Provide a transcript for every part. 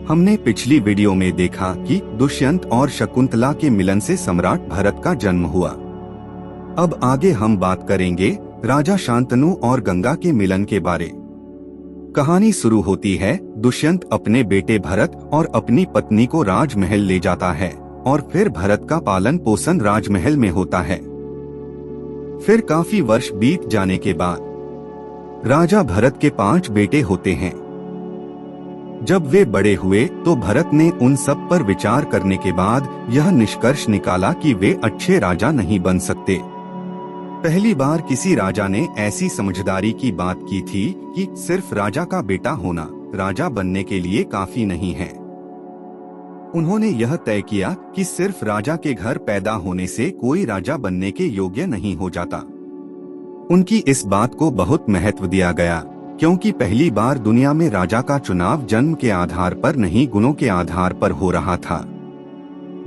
हमने पिछली वीडियो में देखा कि दुष्यंत और शकुंतला के मिलन से सम्राट भरत का जन्म हुआ। अब आगे हम बात करेंगे राजा शांतनु और गंगा के मिलन के बारे। कहानी शुरू होती है दुष्यंत अपने बेटे भरत और अपनी पत्नी को राजमहल ले जाता है और फिर भरत का पालन पोषण राजमहल में होता है। फिर काफी वर्ष बीत जाने के बाद राजा भरत के 5 बेटे होते हैं। जब वे बड़े हुए तो भरत ने उन सब पर विचार करने के बाद यह निष्कर्ष निकाला कि वे अच्छे राजा नहीं बन सकते। पहली बार किसी राजा ने ऐसी समझदारी की बात की थी कि सिर्फ राजा का बेटा होना राजा बनने के लिए काफी नहीं है। उन्होंने यह तय किया कि सिर्फ राजा के घर पैदा होने से कोई राजा बनने के योग्य नहीं हो जाता। उनकी इस बात को बहुत महत्व दिया गया क्योंकि पहली बार दुनिया में राजा का चुनाव जन्म के आधार पर नहीं गुणों के आधार पर हो रहा था।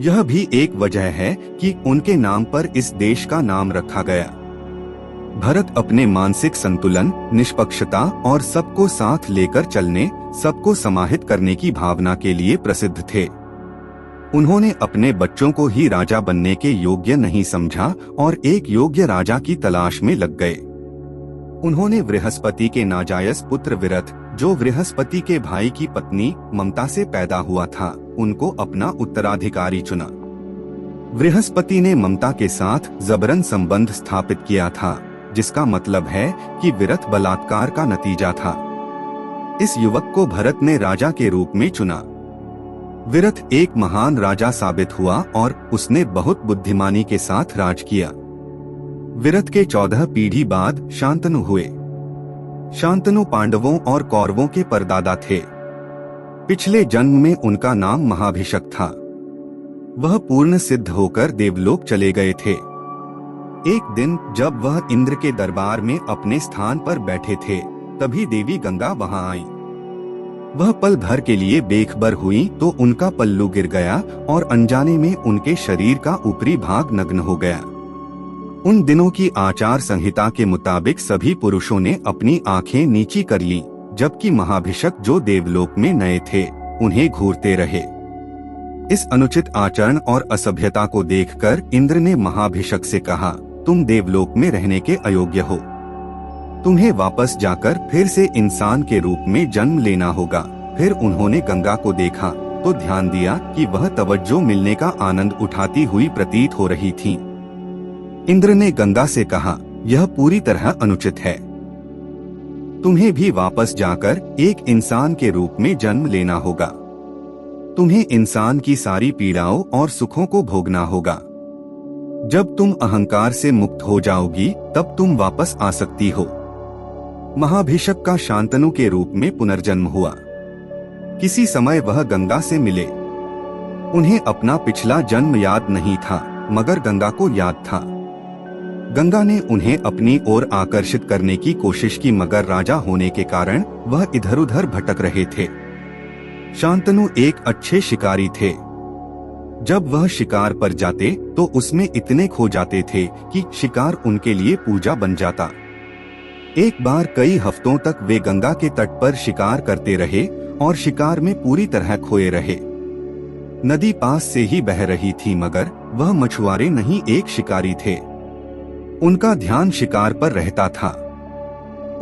यह भी एक वजह है कि उनके नाम पर इस देश का नाम रखा गया। भरत अपने मानसिक संतुलन, निष्पक्षता और सबको साथ लेकर चलने, सबको समाहित करने की भावना के लिए प्रसिद्ध थे। उन्होंने अपने बच्चों को ही राजा बनने के योग्य नहीं समझा और एक योग्य राजा की तलाश में लग गए। उन्होंने बृहस्पति के नाजायज पुत्र विरथ, जो बृहस्पति के भाई की पत्नी ममता से पैदा हुआ था, उनको अपना उत्तराधिकारी चुना। बृहस्पति ने ममता के साथ जबरन संबंध स्थापित किया था, जिसका मतलब है कि विरथ बलात्कार का नतीजा था। इस युवक को भरत ने राजा के रूप में चुना। विरथ एक महान राजा साबित हुआ और उसने बहुत बुद्धिमानी के साथ राज किया। विरथ के 14 पीढ़ी बाद शांतनु हुए। शांतनु पांडवों और कौरवों के परदादा थे। पिछले जन्म में उनका नाम महाभिषक था। वह पूर्ण सिद्ध होकर देवलोक चले गए थे। एक दिन जब वह इंद्र के दरबार में अपने स्थान पर बैठे थे, तभी देवी गंगा वहां आई। वह पल भर के लिए बेखबर हुई तो उनका पल्लू गिर गया और अनजाने में उनके शरीर का ऊपरी भाग नग्न हो गया। उन दिनों की आचार संहिता के मुताबिक सभी पुरुषों ने अपनी आंखें नीची कर लीं, जबकि महाभिषक जो देवलोक में नए थे उन्हें घूरते रहे। इस अनुचित आचरण और असभ्यता को देखकर इंद्र ने महाभिषक से कहा, तुम देवलोक में रहने के अयोग्य हो। तुम्हें वापस जाकर फिर से इंसान के रूप में जन्म लेना होगा। फिर उन्होंने गंगा को देखा तो ध्यान दिया कि वह तवज्जो मिलने का आनंद उठाती हुई प्रतीत हो रही थी। इंद्र ने गंगा से कहा, यह पूरी तरह अनुचित है। तुम्हें भी वापस जाकर एक इंसान के रूप में जन्म लेना होगा। तुम्हें इंसान की सारी पीड़ाओं और सुखों को भोगना होगा। जब तुम अहंकार से मुक्त हो जाओगी तब तुम वापस आ सकती हो। महाभिषक का शांतनु के रूप में पुनर्जन्म हुआ। किसी समय वह गंगा से मिले। उन्हें अपना पिछला जन्म याद नहीं था, मगर गंगा को याद था। गंगा ने उन्हें अपनी ओर आकर्षित करने की कोशिश की, मगर राजा होने के कारण वह इधर उधर भटक रहे थे। शांतनु एक अच्छे शिकारी थे। जब वह शिकार पर जाते तो उसमें इतने खो जाते थे कि शिकार उनके लिए पूजा बन जाता। एक बार कई हफ्तों तक वे गंगा के तट पर शिकार करते रहे और शिकार में पूरी तरह खोए रहे। नदी पास से ही बह रही थी, मगर वह मछुआरे नहीं, एक शिकारी थे। उनका ध्यान शिकार पर रहता था।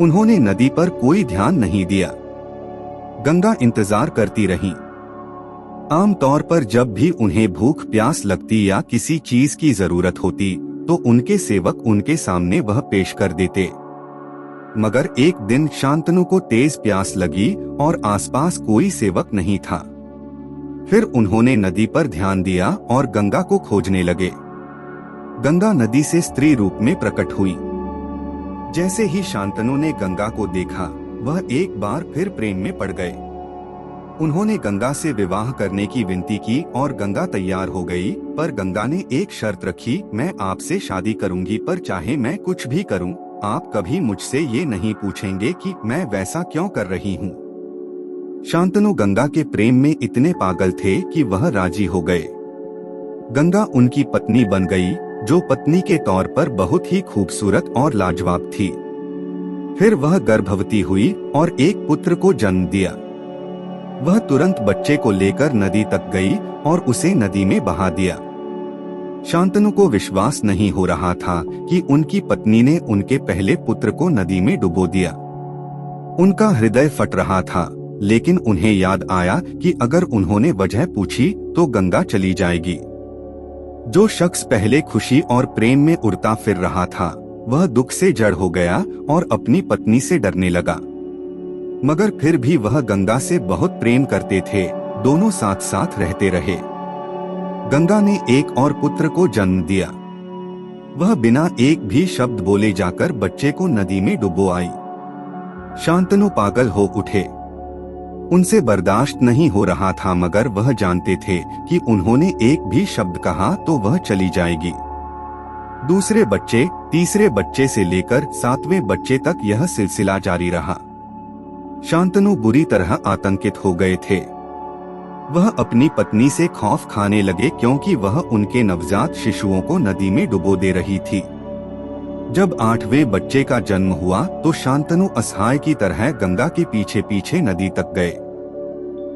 उन्होंने नदी पर कोई ध्यान नहीं दिया। गंगा इंतजार करती रही। आमतौर पर जब भी उन्हें भूख प्यास लगती या किसी चीज की जरूरत होती तो उनके सेवक उनके सामने वह पेश कर देते। मगर एक दिन शांतनु को तेज प्यास लगी और आसपास कोई सेवक नहीं था। फिर उन्होंने नदी पर ध्यान दिया और गंगा को खोजने लगे। गंगा नदी से स्त्री रूप में प्रकट हुई। जैसे ही शांतनु ने गंगा को देखा, वह एक बार फिर प्रेम में पड़ गए। उन्होंने गंगा से विवाह करने की विनती की और गंगा तैयार हो गई, पर गंगा ने एक शर्त रखी, मैं आपसे शादी करूंगी, पर चाहे मैं कुछ भी करूं, आप कभी मुझसे ये नहीं पूछेंगे कि मैं वैसा क्यों कर रही हूँ। शांतनु गंगा के प्रेम में इतने पागल थे कि वह राजी हो गए। गंगा उनकी पत्नी बन गई, जो पत्नी के तौर पर बहुत ही खूबसूरत और लाजवाब थी। फिर वह गर्भवती हुई और एक पुत्र को जन्म दिया। वह तुरंत बच्चे को लेकर नदी तक गई और उसे नदी में बहा दिया। शांतनु को विश्वास नहीं हो रहा था कि उनकी पत्नी ने उनके पहले पुत्र को नदी में डुबो दिया। उनका हृदय फट रहा था, लेकिन उन्हें याद आया कि अगर उन्होंने वजह पूछी तो गंगा चली जाएगी। जो शख्स पहले खुशी और प्रेम में उड़ता फिर रहा था, वह दुख से जड़ हो गया और अपनी पत्नी से डरने लगा। मगर फिर भी वह गंगा से बहुत प्रेम करते थे, दोनों साथ साथ रहते रहे। गंगा ने एक और पुत्र को जन्म दिया। वह बिना एक भी शब्द बोले जाकर बच्चे को नदी में डुबो आई। शांतनु पागल हो उठे। उनसे बर्दाश्त नहीं हो रहा था, मगर वह जानते थे कि उन्होंने एक भी शब्द कहा तो वह चली जाएगी। दूसरे बच्चे, तीसरे बच्चे से लेकर 7वें बच्चे तक यह सिलसिला जारी रहा। शांतनु बुरी तरह आतंकित हो गए थे। वह अपनी पत्नी से खौफ खाने लगे, क्योंकि वह उनके नवजात शिशुओं को नदी में डुबो दे रही थी। जब 8वें बच्चे का जन्म हुआ तो शांतनु असहाय की तरह गंगा के पीछे पीछे नदी तक गए।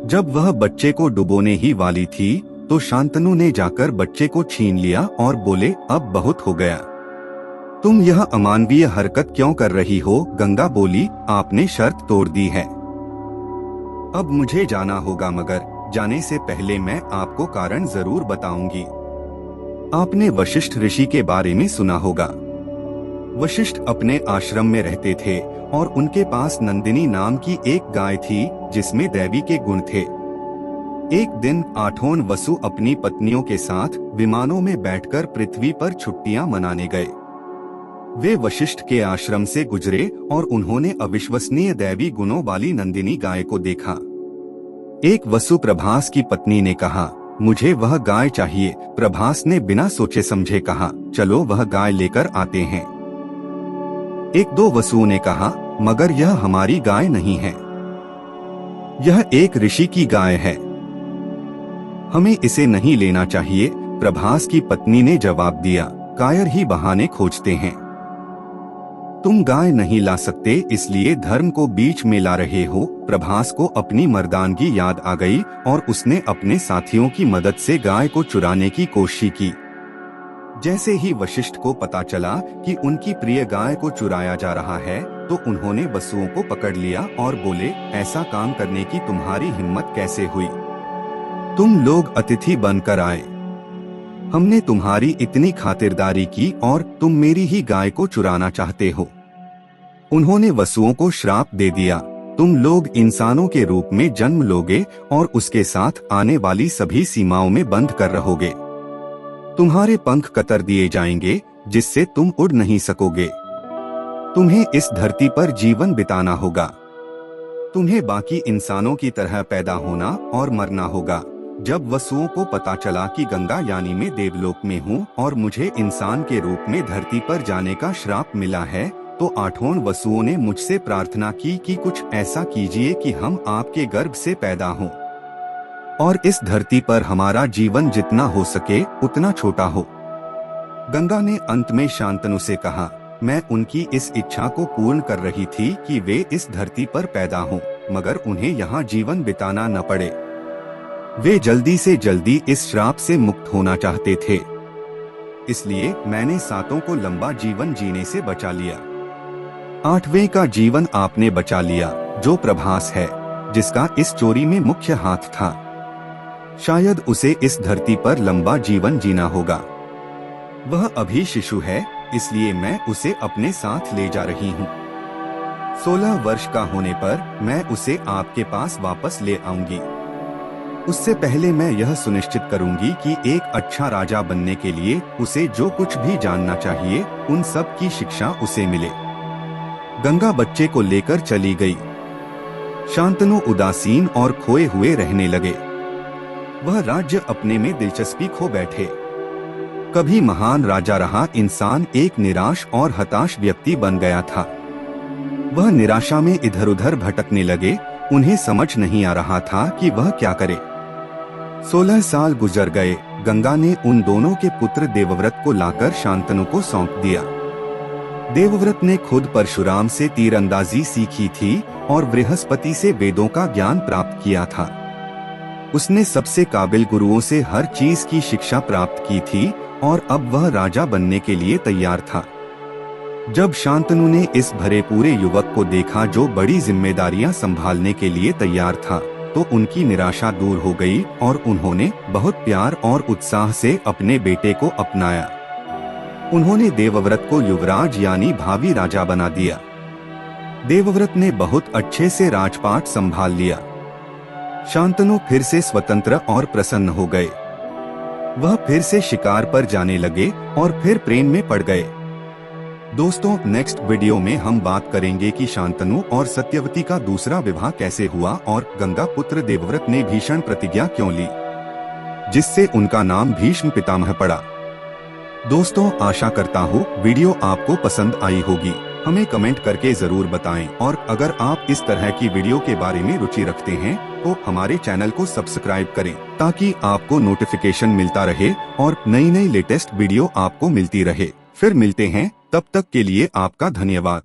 जब वह बच्चे को डुबोने ही वाली थी तो शांतनु ने जाकर बच्चे को छीन लिया और बोले, अब बहुत हो गया। तुम यह अमानवीय हरकत क्यों कर रही हो? गंगा बोली, आपने शर्त तोड़ दी है। अब मुझे जाना होगा, मगर जाने से पहले मैं आपको कारण जरूर बताऊंगी। आपने वशिष्ठ ऋषि के बारे में सुना होगा। वशिष्ठ अपने आश्रम में रहते थे और उनके पास नंदिनी नाम की एक गाय थी जिसमें दैवी के गुण थे। एक दिन 8 वसु अपनी पत्नियों के साथ विमानों में बैठकर पृथ्वी पर छुट्टियां मनाने गए। वे वशिष्ठ के आश्रम से गुजरे और उन्होंने अविश्वसनीय दैवी गुणों वाली नंदिनी गाय को देखा। एक वसु प्रभास की पत्नी ने कहा, मुझे वह गाय चाहिए। प्रभास ने बिना सोचे समझे कहा, चलो वह गाय लेकर आते हैं। एक दो वसुओं ने कहा, मगर यह हमारी गाय नहीं है, यह एक ऋषि की गाय है, हमें इसे नहीं लेना चाहिए। प्रभास की पत्नी ने जवाब दिया, कायर ही बहाने खोजते हैं। तुम गाय नहीं ला सकते, इसलिए धर्म को बीच में ला रहे हो। प्रभास को अपनी मर्दानगी याद आ गई और उसने अपने साथियों की मदद से गाय को चुराने की कोशिश की। जैसे ही वशिष्ठ को पता चला कि उनकी प्रिय गाय को चुराया जा रहा है तो उन्होंने वसुओं को पकड़ लिया और बोले, ऐसा काम करने की तुम्हारी हिम्मत कैसे हुई? तुम लोग अतिथि बनकर आए, हमने तुम्हारी इतनी खातिरदारी की और तुम मेरी ही गाय को चुराना चाहते हो। उन्होंने वसुओं को श्राप दे दिया, तुम लोग इंसानों के रूप में जन्म लोगे और उसके साथ आने वाली सभी सीमाओं में बंद कर रहोगे। तुम्हारे पंख कतर दिए जाएंगे जिससे तुम उड़ नहीं सकोगे। तुम्हें इस धरती पर जीवन बिताना होगा। तुम्हें बाकी इंसानों की तरह पैदा होना और मरना होगा। जब वसुओं को पता चला कि गंगा यानी मैं देवलोक में हूँ और मुझे इंसान के रूप में धरती पर जाने का श्राप मिला है, तो 8 वसुओं ने मुझसे प्रार्थना की कि कुछ ऐसा कीजिए कि हम आपके गर्भ से पैदा हों और इस धरती पर हमारा जीवन जितना हो सके उतना छोटा हो। गंगा ने अंत में शांतनु से कहा, मैं उनकी इस इच्छा को पूर्ण कर रही थी कि वे इस धरती पर पैदा हों, मगर उन्हें यहाँ जीवन बिताना न पड़े। वे जल्दी से जल्दी इस श्राप से मुक्त होना चाहते थे, इसलिए मैंने 7 को लंबा जीवन जीने से बचा लिया। 8वें का जीवन आपने बचा लिया, जो प्रभास है, जिसका इस चोरी में मुख्य हाथ था। शायद उसे इस धरती पर लंबा जीवन जीना होगा। वह अभी शिशु है, इसलिए मैं उसे अपने साथ ले जा रही हूँ। 16 वर्ष का होने पर मैं उसे आपके पास वापस ले आऊंगी। उससे पहले मैं यह सुनिश्चित करूंगी कि एक अच्छा राजा बनने के लिए उसे जो कुछ भी जानना चाहिए उन सब की शिक्षा उसे मिले। गंगा बच्चे को लेकर चली गई। शांतनु उदासीन और खोए हुए रहने लगे। वह राज्य अपने में दिलचस्पी खो बैठे। कभी महान राजा रहा इंसान एक निराश और हताश व्यक्ति बन गया था। वह निराशा में इधर उधर भटकने लगे। उन्हें समझ नहीं आ रहा था कि वह क्या करे। 16 साल गुजर गए। गंगा ने उन दोनों के पुत्र देवव्रत को लाकर शांतनु को सौंप दिया। देवव्रत ने खुद परशुराम से तीरंदाजी सीखी थी और बृहस्पति से वेदों का ज्ञान प्राप्त किया था। उसने सबसे काबिल गुरुओं से हर चीज की शिक्षा प्राप्त की थी और अब वह राजा बनने के लिए तैयार था। जब शांतनु ने इस भरे पूरे युवक को देखा जो बड़ी जिम्मेदारियां संभालने के लिए तैयार था, तो उनकी निराशा दूर हो गई और उन्होंने बहुत प्यार और उत्साह से अपने बेटे को अपनाया। उन्होंने देवव्रत को युवराज यानी भावी राजा बना दिया। देवव्रत ने बहुत अच्छे से राजपाट संभाल लिया। शांतनु फिर से स्वतंत्र और प्रसन्न हो गए। वह फिर से शिकार पर जाने लगे और फिर प्रेम में पड़ गए। दोस्तों, नेक्स्ट वीडियो में हम बात करेंगे कि शांतनु और सत्यवती का दूसरा विवाह कैसे हुआ और गंगा पुत्र देवव्रत ने भीषण प्रतिज्ञा क्यों ली, जिससे उनका नाम भीष्म पितामह पड़ा। दोस्तों, आशा करता हूँ वीडियो आपको पसंद आई होगी। हमें कमेंट करके जरूर बताएं और अगर आप इस तरह की वीडियो के बारे में रुचि रखते हैं तो हमारे चैनल को सब्सक्राइब करें ताकि आपको नोटिफिकेशन मिलता रहे और नई लेटेस्ट वीडियो आपको मिलती रहे। फिर मिलते हैं, तब तक के लिए आपका धन्यवाद।